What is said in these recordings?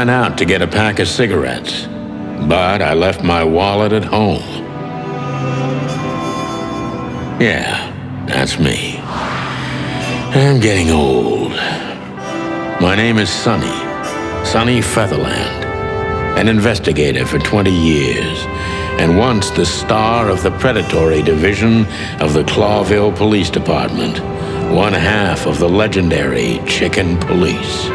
ran out to get a pack of cigarettes, but I left my wallet at home. Yeah, that's me. I'm getting old. My name is Sonny Featherland, an investigator for 20 years, and once the star of the predatory division of the Clawville Police Department, one half of the legendary Chicken Police.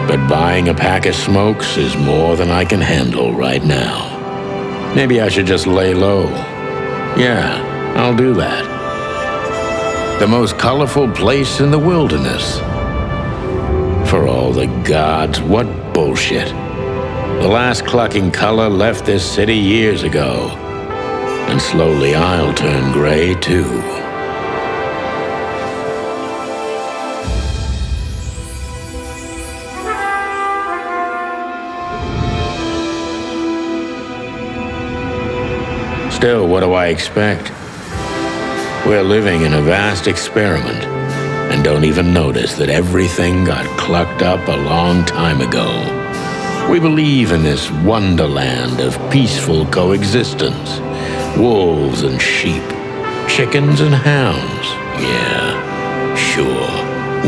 But buying a pack of smokes is more than I can handle right now. Maybe I should just lay low. Yeah, I'll do that. The most colorful place in the wilderness. For all the gods, what bullshit. The last clucking color left this city years ago. And slowly I'll turn gray too. Still, what do I expect? We're living in a vast experiment, and don't even notice that everything got clucked up a long time ago. We believe in this wonderland of peaceful coexistence. Wolves and sheep, chickens and hounds. Yeah, sure,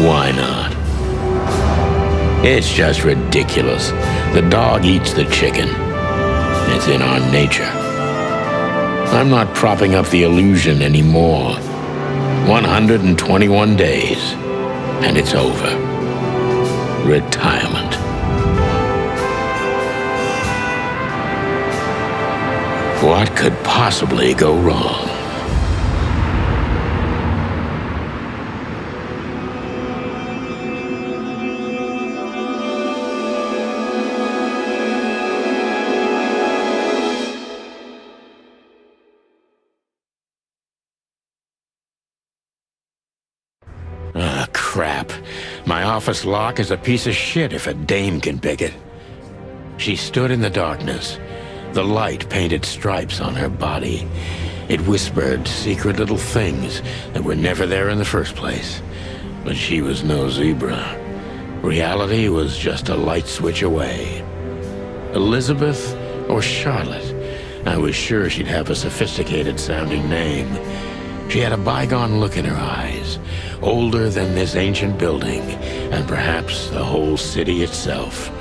why not? It's just ridiculous. The dog eats the chicken. It's in our nature. I'm not propping up the illusion anymore. 121 days, and it's over. Retirement. What could possibly go wrong? Ah, crap. My office lock is a piece of shit if a dame can pick it. She stood in the darkness. The light painted stripes on her body. It whispered secret little things that were never there in the first place. But she was no zebra. Reality was just a light switch away. Elizabeth or Charlotte? I was sure she'd have a sophisticated-sounding name. She had a bygone look in her eyes, older than this ancient building, and perhaps the whole city itself.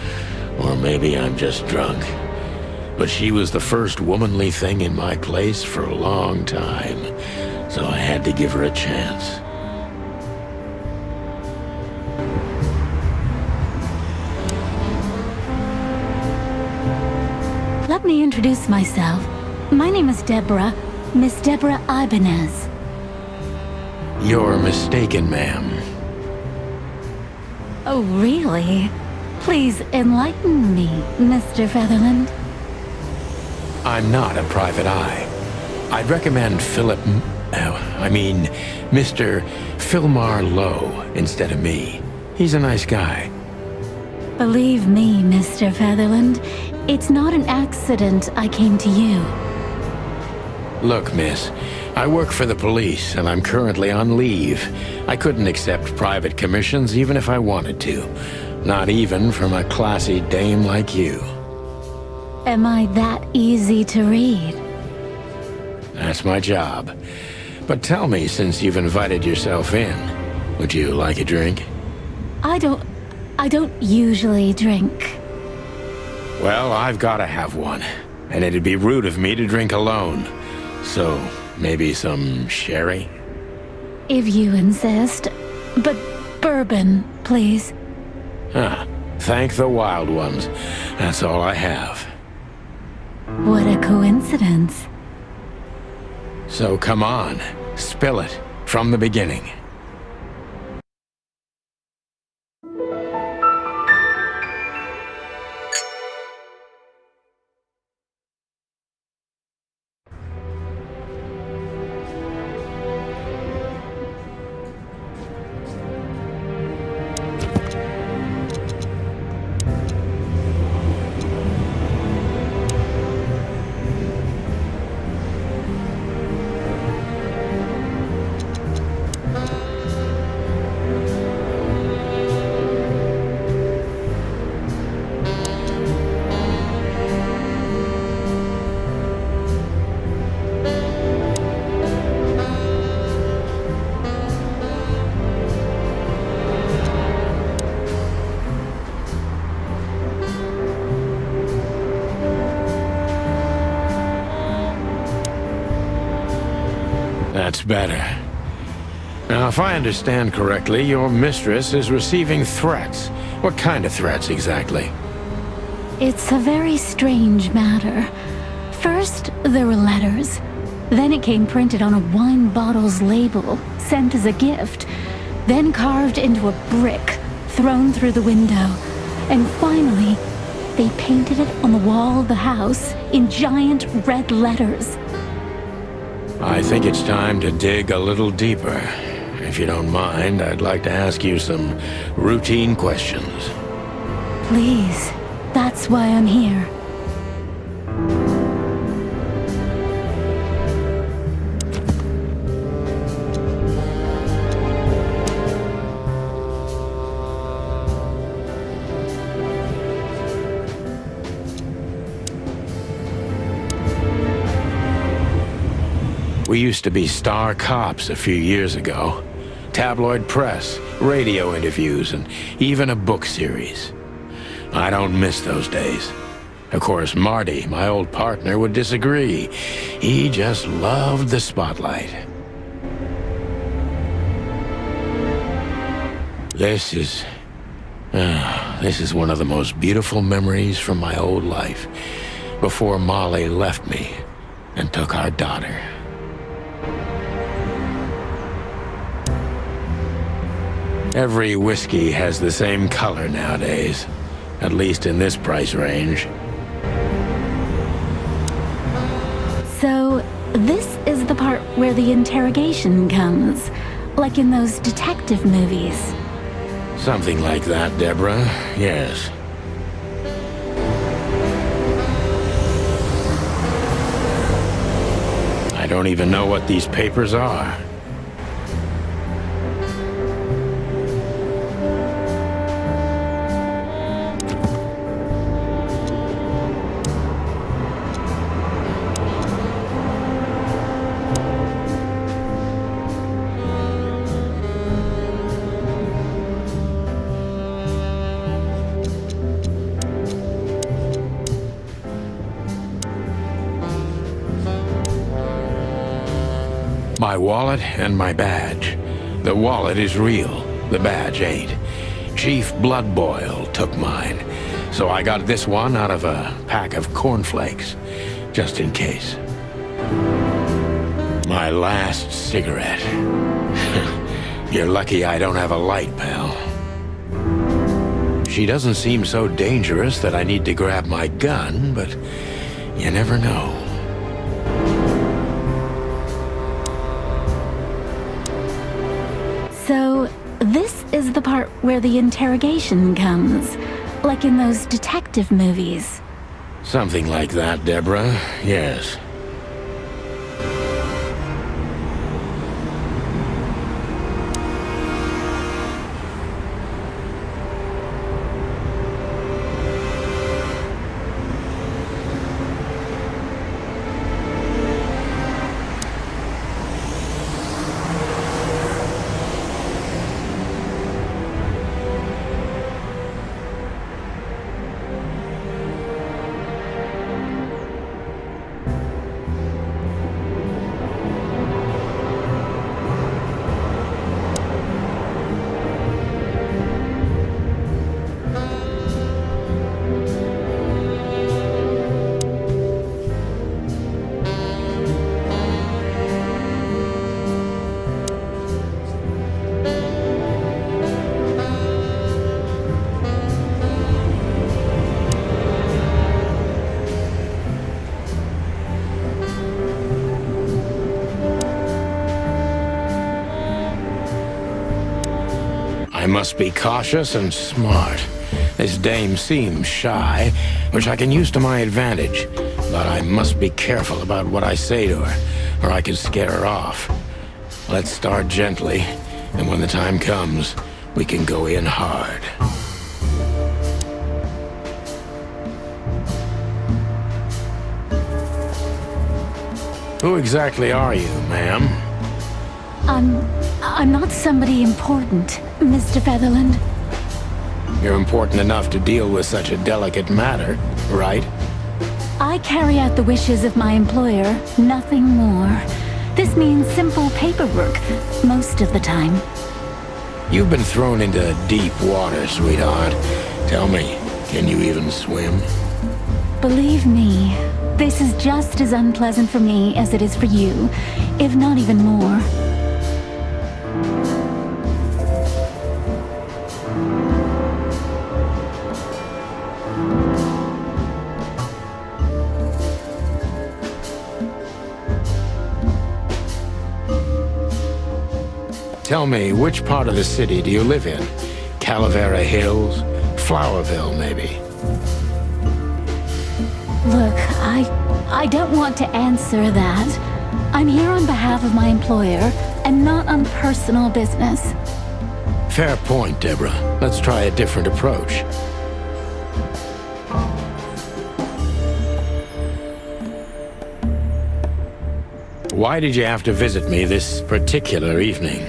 Or maybe I'm just drunk. But she was the first womanly thing in my place for a long time, so I had to give her a chance. Let me introduce myself. My name is Deborah, Miss Deborah Ibanez. You're mistaken, ma'am. Oh, really? Please enlighten me, Mr. Featherland. I'm not a private eye. I'd recommend Mr. Philmar Lowe instead of me. He's a nice guy. Believe me, Mr. Featherland, it's not an accident I came to you. Look, miss, I work for the police, and I'm currently on leave. I couldn't accept private commissions even if I wanted to. Not even from a classy dame like you. Am I that easy to read? That's my job. But tell me, since you've invited yourself in, would you like a drink? I don't usually drink. Well, I've gotta have one. And it'd be rude of me to drink alone. So, maybe some sherry? If you insist. But bourbon, please. Huh. Thank the wild ones. That's all I have. What a coincidence. So come on, spill it from the beginning. That's better. Now, if I understand correctly, your mistress is receiving threats. What kind of threats, exactly? It's a very strange matter. First, there were letters. Then it came printed on a wine bottle's label, sent as a gift. Then carved into a brick, thrown through the window. And finally, they painted it on the wall of the house in giant red letters. I think it's time to dig a little deeper. If you don't mind, I'd like to ask you some routine questions. Please, that's why I'm here. We used to be star cops a few years ago. Tabloid press, radio interviews, and even a book series. I don't miss those days. Of course, Marty, my old partner, would disagree. He just loved the spotlight. This is one of the most beautiful memories from my old life, before Molly left me and took our daughter. Every whiskey has the same color nowadays, at least in this price range. So, this is the part where the interrogation comes, like in those detective movies. Something like that, Deborah, yes. I don't even know what these papers are. My wallet and my badge. The wallet is real, the badge ain't. Chief Bloodboil took mine, so I got this one out of a pack of cornflakes, just in case. My last cigarette. You're lucky I don't have a light, pal. She doesn't seem so dangerous that I need to grab my gun, but you never know. So, this is the part where the interrogation comes, like in those detective movies. Something like that, Deborah, yes. I must be cautious and smart. This dame seems shy, which I can use to my advantage. But I must be careful about what I say to her, or I could scare her off. Let's start gently, and when the time comes, we can go in hard. Who exactly are you, ma'am? I'm not somebody important, Mr. Featherland. You're important enough to deal with such a delicate matter, right? I carry out the wishes of my employer, nothing more. This means simple paperwork, most of the time. You've been thrown into deep water, sweetheart. Tell me, can you even swim? Believe me, this is just as unpleasant for me as it is for you, if not even more. Tell me, which part of the city do you live in? Calavera Hills? Flowerville, maybe? Look, I don't want to answer that. I'm here on behalf of my employer, and not on personal business. Fair point, Deborah. Let's try a different approach. Why did you have to visit me this particular evening?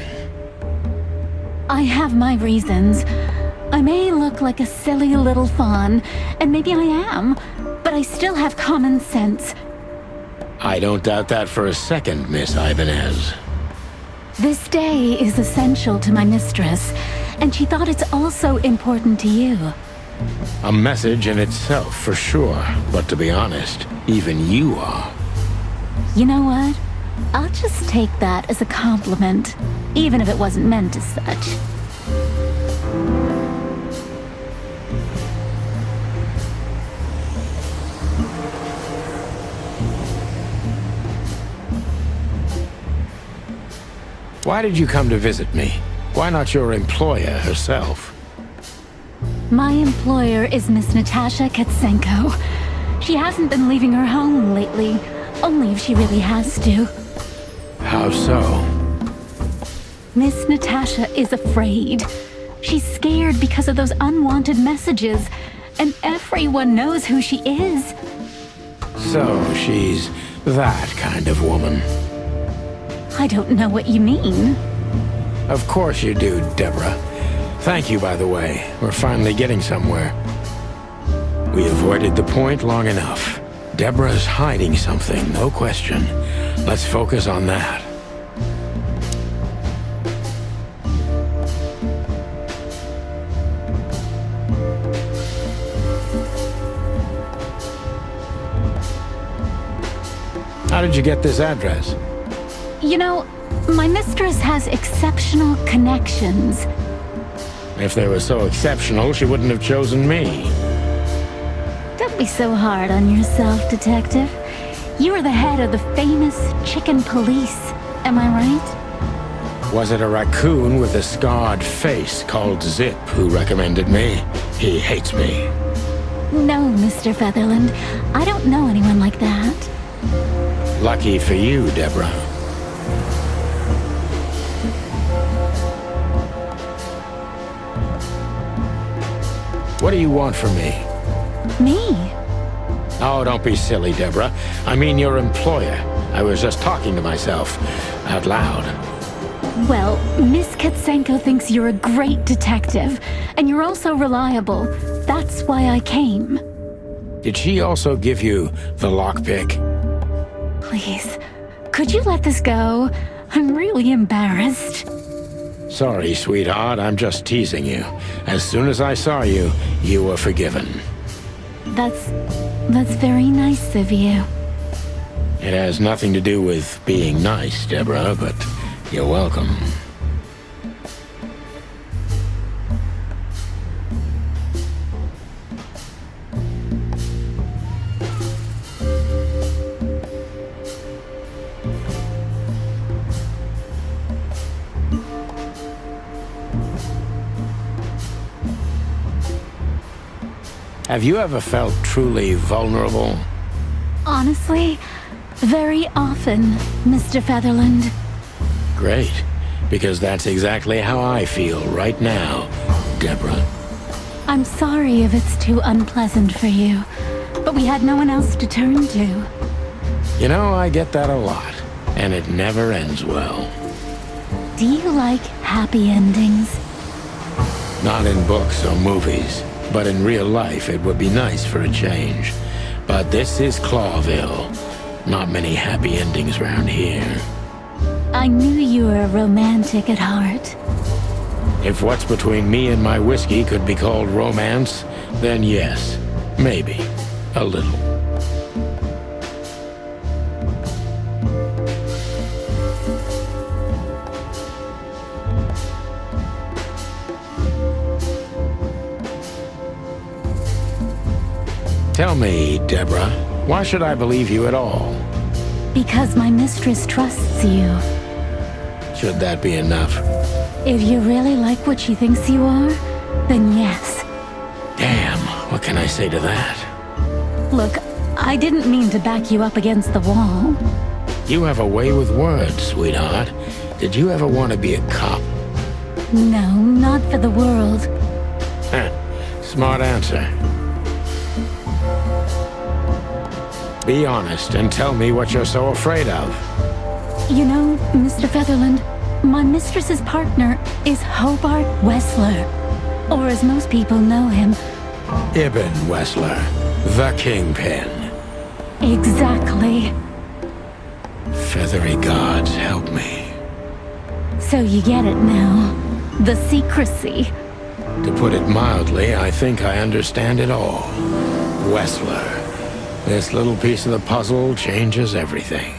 I have my reasons. I may look like a silly little fawn, and maybe I am, but I still have common sense. I don't doubt that for a second, Miss Ibanez. This day is essential to my mistress, and she thought it's also important to you. A message in itself, for sure. But to be honest, even you are. You know what? I'll just take that as a compliment, even if it wasn't meant as such. Why did you come to visit me? Why not your employer herself? My employer is Miss Natasha Katsenko. She hasn't been leaving her home lately, only if she really has to. How so? Miss Natasha is afraid. She's scared because of those unwanted messages, and everyone knows who she is. So she's that kind of woman. I don't know what you mean. Of course you do, Deborah. Thank you, by the way. We're finally getting somewhere. We avoided the point long enough. Deborah's hiding something, no question. Let's focus on that. How did you get this address? You know, my mistress has exceptional connections. If they were so exceptional, she wouldn't have chosen me. Don't be so hard on yourself, Detective. You are the head of the famous chicken police, am I right? Was it a raccoon with a scarred face called Zip who recommended me? He hates me. No, Mr. Featherland. I don't know anyone like that. Lucky for you, Deborah. What do you want from me? Me? Oh, don't be silly, Deborah. I mean your employer. I was just talking to myself, out loud. Well, Miss Katsenko thinks you're a great detective, and you're also reliable. That's why I came. Did she also give you the lockpick? Please, could you let this go? I'm really embarrassed. Sorry, sweetheart, I'm just teasing you. As soon as I saw you, you were forgiven. That's very nice of you. It has nothing to do with being nice, Deborah, but you're welcome. Have you ever felt truly vulnerable? Honestly, very often, Mr. Featherland. Great, because that's exactly how I feel right now, Deborah. I'm sorry if it's too unpleasant for you, but we had no one else to turn to. You know, I get that a lot, and it never ends well. Do you like happy endings? Not in books or movies, but in real life it would be nice for a change. But this is Clawville. Not many happy endings around here. I knew you were a romantic at heart. If what's between me and my whiskey could be called romance, then yes, maybe. A little. Tell me, Deborah, why should I believe you at all? Because my mistress trusts you. Should that be enough? If you really like what she thinks you are, then yes. Damn, what can I say to that? Look, I didn't mean to back you up against the wall. You have a way with words, sweetheart. Did you ever want to be a cop? No, not for the world. Heh, smart answer. Be honest and tell me what you're so afraid of. You know, Mr. Featherland, my mistress's partner is Hobart Wessler. Or as most people know him... Ibn Wessler, the Kingpin. Exactly. Feathery gods, help me. So you get it now. The secrecy. To put it mildly, I think I understand it all. Wessler. This little piece of the puzzle changes everything.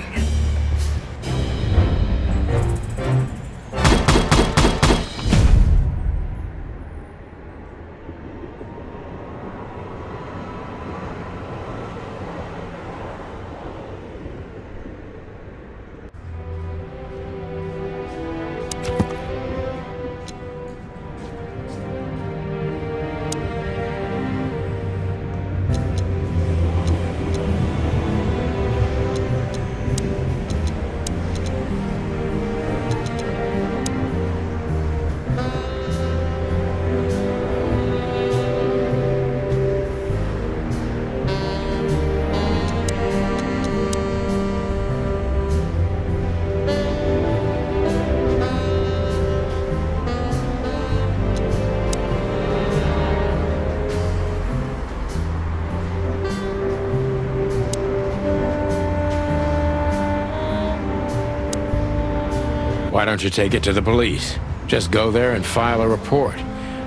Why don't you take it to the police? Just go there and file a report.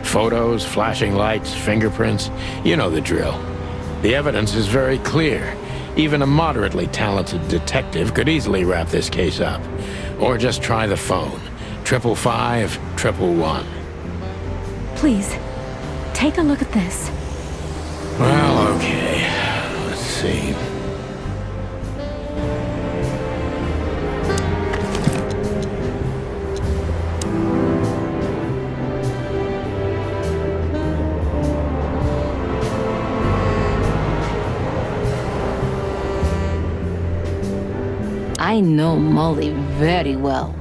Photos, flashing lights, fingerprints, you know the drill. The evidence is very clear. Even a moderately talented detective could easily wrap this case up. Or just try the phone. 555-111. Please, take a look at this. Well, okay. Let's see. I know Molly very well.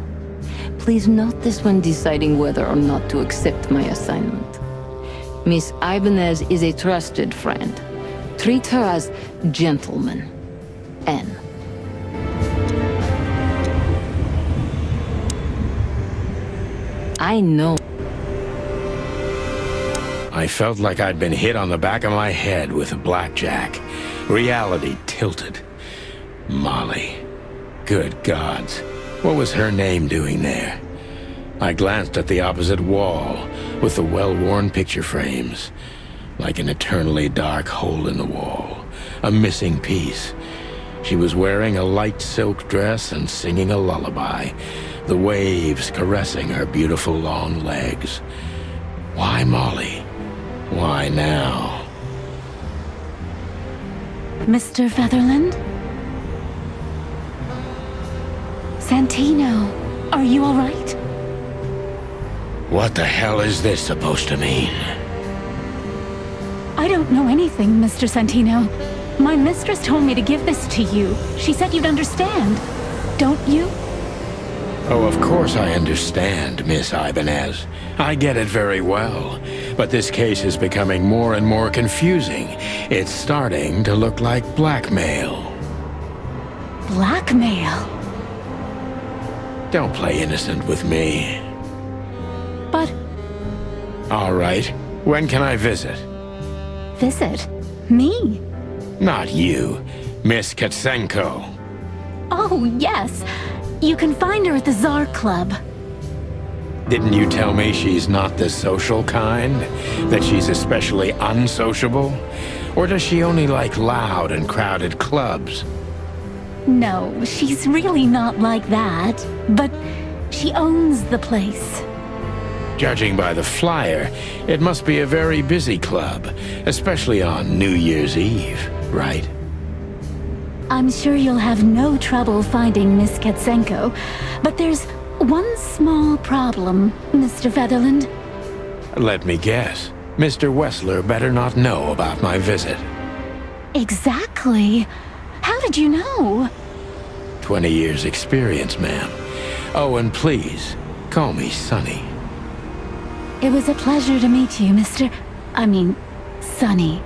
Please note this when deciding whether or not to accept my assignment. Miss Ibanez is a trusted friend. Treat her as gentleman. N. I know. I felt like I'd been hit on the back of my head with a blackjack. Reality tilted. Molly. Good gods. What was her name doing there? I glanced at the opposite wall, with the well-worn picture frames. Like an eternally dark hole in the wall. A missing piece. She was wearing a light silk dress and singing a lullaby. The waves caressing her beautiful long legs. Why Molly? Why now? Mr. Featherland? Santino, are you all right? What the hell is this supposed to mean? I don't know anything, Mr. Santino. My mistress told me to give this to you. She said you'd understand. Don't you? Oh, of course I understand, Miss Ibanez. I get it very well. But this case is becoming more and more confusing. It's starting to look like blackmail. Blackmail? Don't play innocent with me. But... All right. When can I visit? Visit? Me? Not you. Miss Katsenko. Oh, yes. You can find her at the Czar Club. Didn't you tell me she's not the social kind? That she's especially unsociable? Or does she only like loud and crowded clubs? No, she's really not like that. But she owns the place. Judging by the flyer, it must be a very busy club, especially on New Year's Eve, right? I'm sure you'll have no trouble finding Miss Katsenko, but there's one small problem, Mr. Featherland. Let me guess. Mr. Wessler better not know about my visit. Exactly. How did you know? 20 years experience, ma'am. Oh, and please, call me Sonny. It was a pleasure to meet you, Sonny.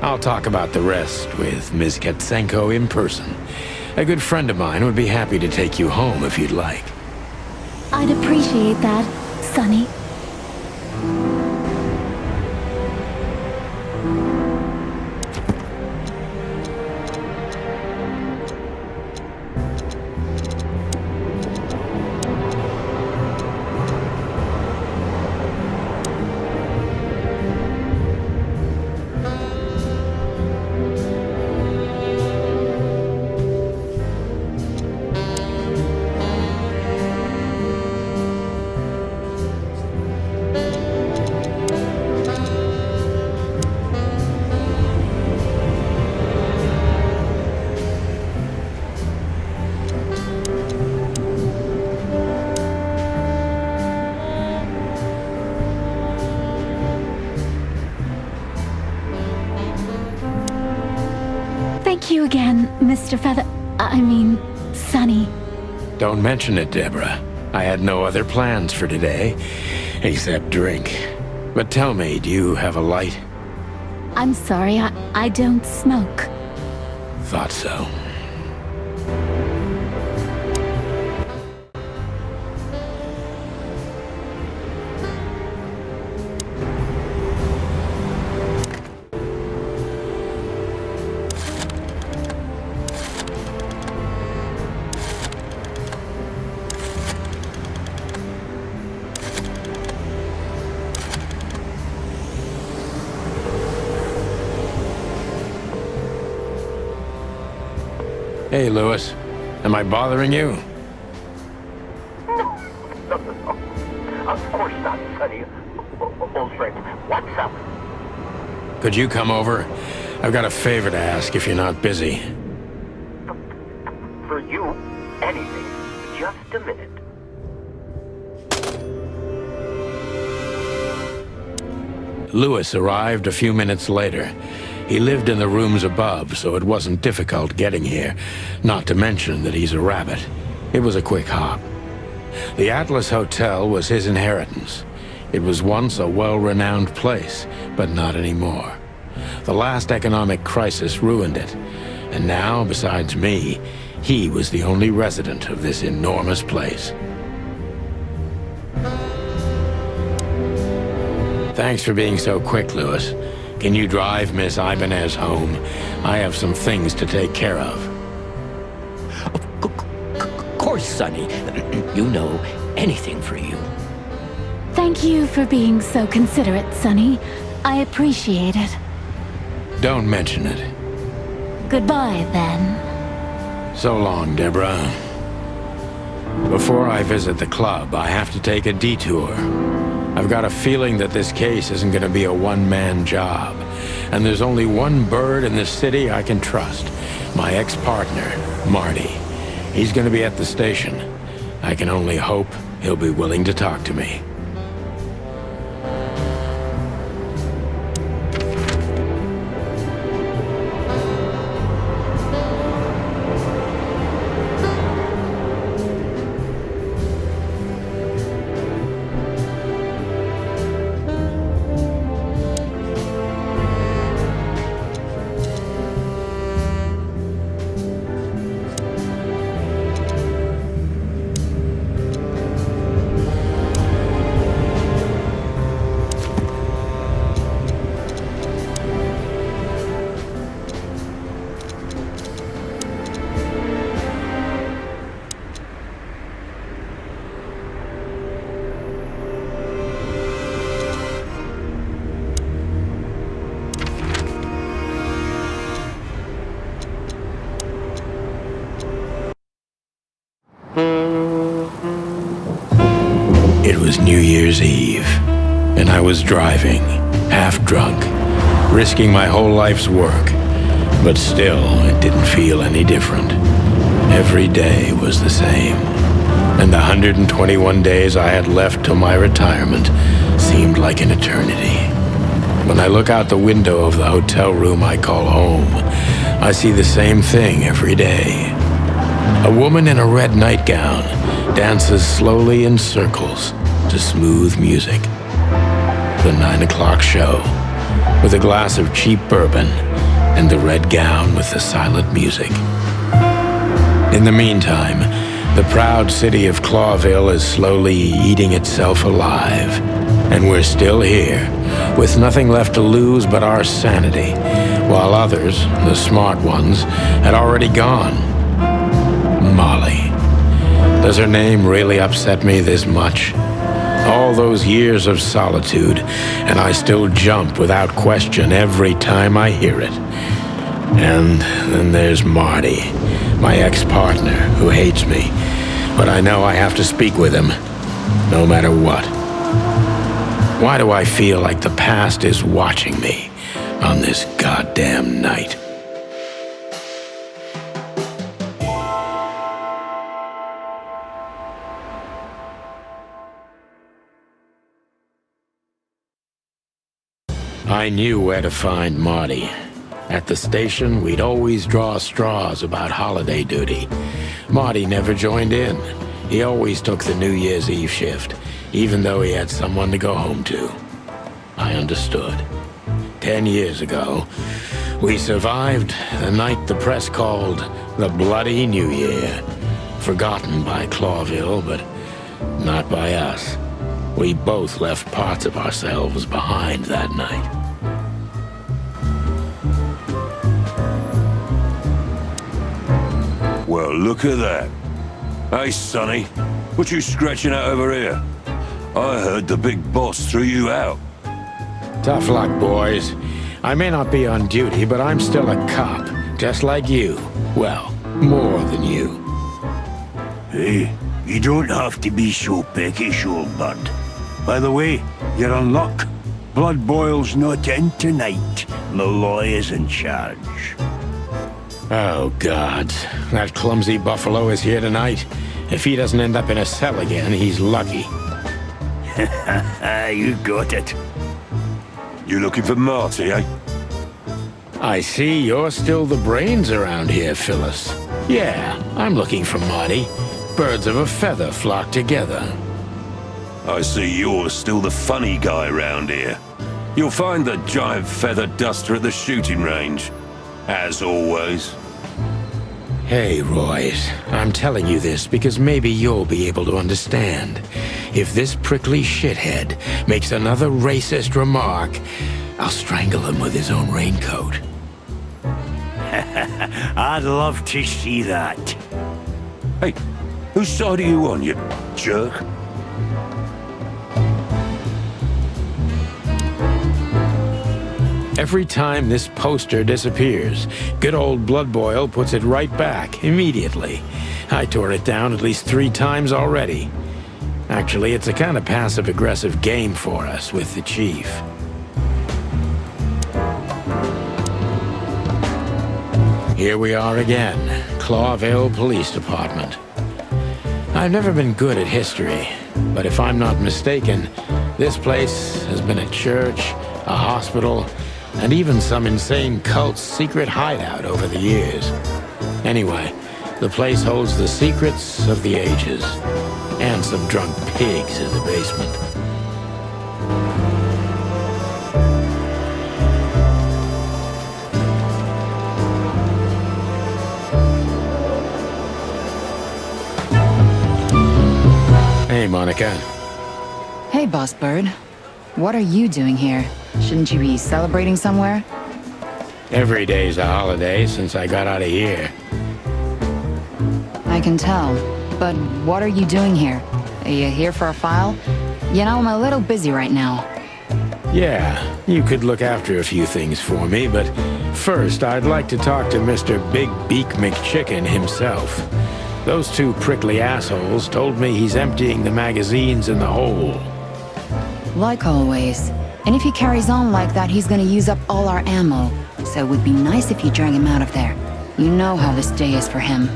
I'll talk about the rest with Ms. Katsenko in person. A good friend of mine would be happy to take you home if you'd like. I'd appreciate that, Sonny. Thank you again, Mr. Sonny. Don't mention it, Deborah. I had no other plans for today, except drink. But tell me, do you have a light? I'm sorry, I don't smoke. Thought so. Hey, Lewis. Am I bothering you? No. Of course not, Sonny. Old friend, what's up? Could you come over? I've got a favor to ask if you're not busy. For you, anything. Just a minute. Lewis arrived a few minutes later. He lived in the rooms above, so it wasn't difficult getting here, not to mention that he's a rabbit. It was a quick hop. The Atlas Hotel was his inheritance. It was once a well-renowned place, but not anymore. The last economic crisis ruined it, and now, besides me, he was the only resident of this enormous place. Thanks for being so quick, Lewis. Can you drive Miss Ibanez home? I have some things to take care of. Of course, Sonny. You know, anything for you. Thank you for being so considerate, Sonny. I appreciate it. Don't mention it. Goodbye, then. So long, Deborah. Before I visit the club, I have to take a detour. I've got a feeling that this case isn't going to be a one-man job. And there's only one bird in this city I can trust. My ex-partner, Marty. He's going to be at the station. I can only hope he'll be willing to talk to me. New Year's Eve, and I was driving, half drunk, risking my whole life's work. But still, it didn't feel any different. Every day was the same, and the 121 days I had left till my retirement seemed like an eternity. When I look out the window of the hotel room I call home, I see the same thing every day. A woman in a red nightgown dances slowly in circles to smooth music. The 9 o'clock show, with a glass of cheap bourbon and the red gown with the silent music. In the meantime, the proud city of Clawville is slowly eating itself alive. And we're still here, with nothing left to lose but our sanity, while others, the smart ones, had already gone. Molly. Does her name really upset me this much? All those years of solitude, and I still jump without question every time I hear it. And then there's Marty, my ex-partner, who hates me, but I know I have to speak with him, no matter what. Why do I feel like the past is watching me on this goddamn night? I knew where to find Marty. At the station, we'd always draw straws about holiday duty. Marty never joined in. He always took the New Year's Eve shift, even though he had someone to go home to. I understood. 10 years ago, we survived the night the press called the Bloody New Year. Forgotten by Clawville, but not by us. We both left parts of ourselves behind that night. Well, look at that. Hey, Sonny, what you scratching at over here? I heard the big boss threw you out. Tough luck, boys. I may not be on duty, but I'm still a cop, just like you. Well, more than you. Hey, you don't have to be so peckish, old bud. By the way, you're on luck. Blood Boil's not in tonight. Malloy is in charge. Oh, God. That clumsy buffalo is here tonight. If he doesn't end up in a cell again, he's lucky. You got it. You looking for Marty, eh? I see you're still the brains around here, Phyllis. Yeah, I'm looking for Marty. Birds of a feather flock together. I see you're still the funny guy around here. You'll find the giant feather duster at the shooting range. As always. Hey, Royce, I'm telling you this because maybe you'll be able to understand. If this prickly shithead makes another racist remark, I'll strangle him with his own raincoat. I'd love to see that. Hey, whose side are you on, you jerk? Every time this poster disappears, good old Blood Boil puts it right back, immediately. I tore it down at least 3 times already. Actually, it's a kind of passive-aggressive game for us with the chief. Here we are again, Clawville Police Department. I've never been good at history, but if I'm not mistaken, this place has been a church, a hospital, and even some insane cult's secret hideout over the years. Anyway, the place holds the secrets of the ages, and some drunk pigs in the basement. Hey, Monica. Hey, Boss Bird. What are you doing here? Shouldn't you be celebrating somewhere? Every day's a holiday since I got out of here. I can tell. But what are you doing here? Are you here for a file? You know, I'm a little busy right now. Yeah, you could look after a few things for me, but first I'd like to talk to Mr. Big Beak MacChicken himself. Those 2 prickly assholes told me he's emptying the magazines in the hole. Like always. And if he carries on like that, he's gonna use up all our ammo. So it would be nice if you drag him out of there. You know how this day is for him.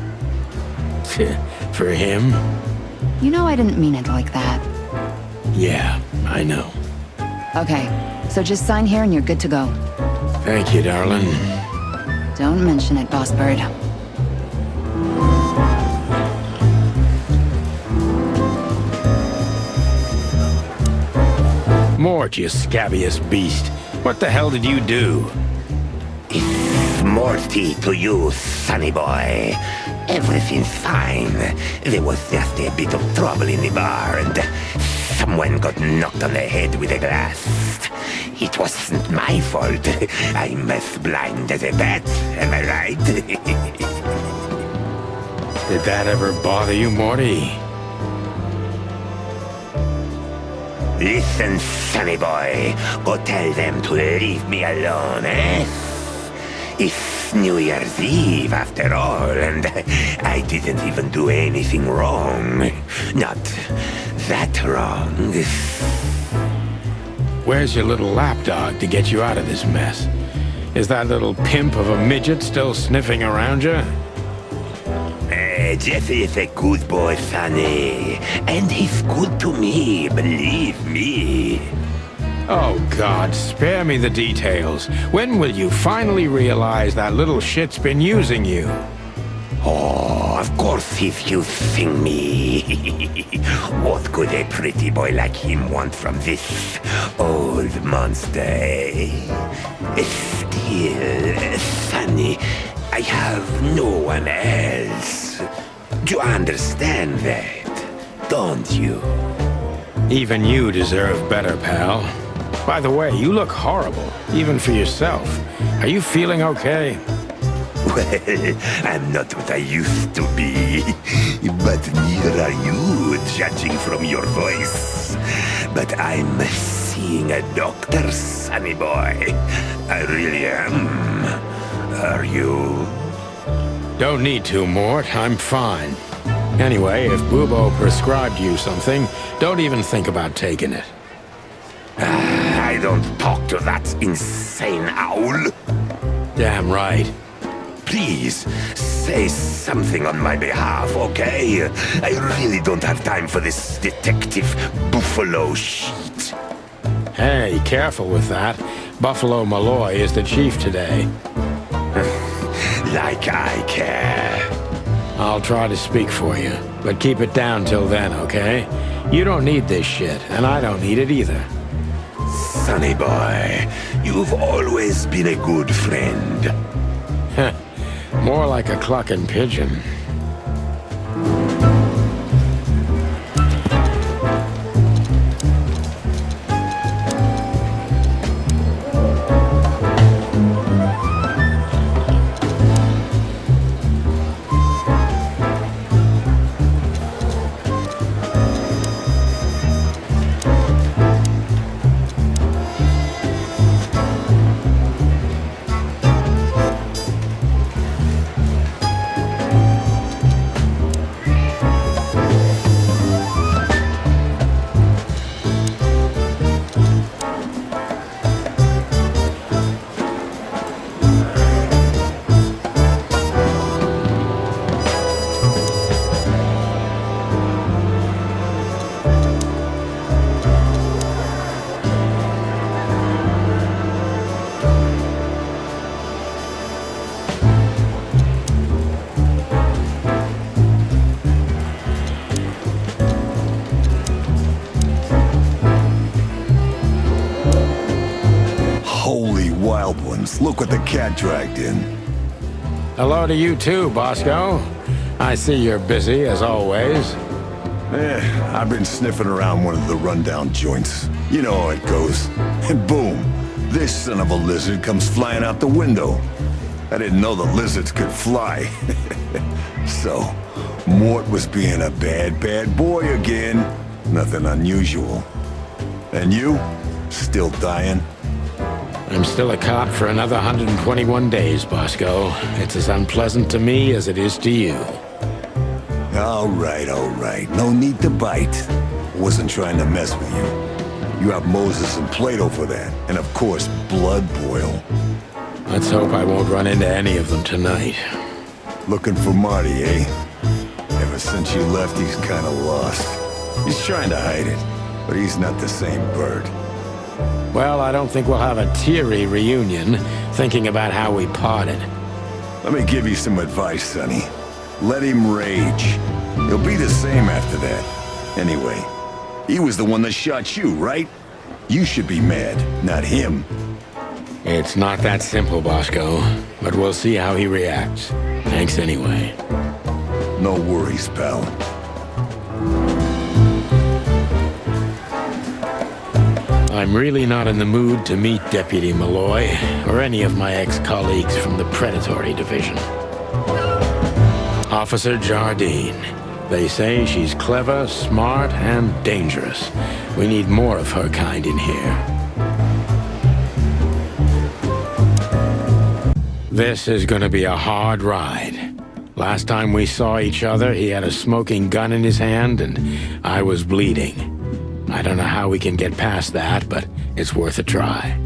For him? You know I didn't mean it like that. Yeah, I know. Okay, so just sign here and you're good to go. Thank you, darling. Don't mention it, Boss Bird. Mort, you scabbiest beast. What the hell did you do? It's Morty to you, Sonny boy. Everything's fine. There was just a bit of trouble in the bar and someone got knocked on the head with a glass. It wasn't my fault. I'm as blind as a bat, am I right? Did that ever bother you, Morty? Listen, Sonny boy. Go tell them to leave me alone, eh? It's New Year's Eve, after all, and I didn't even do anything wrong. Not that wrong. Where's your little lapdog to get you out of this mess? Is that little pimp of a midget still sniffing around you? Jesse is a good boy, Sonny. And he's good to me, believe me. Oh, God, spare me the details. When will you finally realize that little shit's been using you? Oh, of course he's using me. What could a pretty boy like him want from this old monster, eh? Still, Sonny, I have no one else. Do you understand that? Don't you? Even you deserve better, pal. By the way, you look horrible, even for yourself. Are you feeling okay? Well, I'm not what I used to be. But neither are you, judging from your voice. But I'm seeing a doctor, Sonny boy. I really am. Are you? Don't need to, Mort. I'm fine. Anyway, if Bubo prescribed you something, don't even think about taking it. I don't talk to that insane owl. Damn right. Please, say something on my behalf, okay? I really don't have time for this Detective Buffalo shit. Hey, careful with that. Buffalo Malloy is the chief today. Like I care. I'll try to speak for you, but keep it down till then, okay? You don't need this shit, and I don't need it either. Sonny boy, you've always been a good friend. More like a clucking pigeon. Look what the cat dragged in. Hello to you too, Bosco. I see you're busy, as always. I've been sniffing around one of the rundown joints. You know how it goes. And boom, this son of a lizard comes flying out the window. I didn't know the lizards could fly. So, Mort was being a bad boy again. Nothing unusual. And you? Still dying? I'm still a cop for another 121 days, Bosco. It's as unpleasant to me as it is to you. All right. No need to bite. Wasn't trying to mess with you. You have Moses and Plato for that. And of course, Blood Boil. Let's hope I won't run into any of them tonight. Looking for Marty, eh? Ever since you left, he's kinda lost. He's trying to hide it, but he's not the same bird. Well, I don't think we'll have a teary reunion, thinking about how we parted. Let me give you some advice, Sonny. Let him rage. He'll be the same after that. Anyway, he was the one that shot you, right? You should be mad, not him. It's not that simple, Bosco, but we'll see how he reacts. Thanks anyway. No worries, pal. I'm really not in the mood to meet Deputy Malloy, or any of my ex-colleagues from the Predatory Division. Officer Jardine. They say she's clever, smart, and dangerous. We need more of her kind in here. This is gonna be a hard ride. Last time we saw each other, he had a smoking gun in his hand, and I was bleeding. I don't know how we can get past that, but it's worth a try.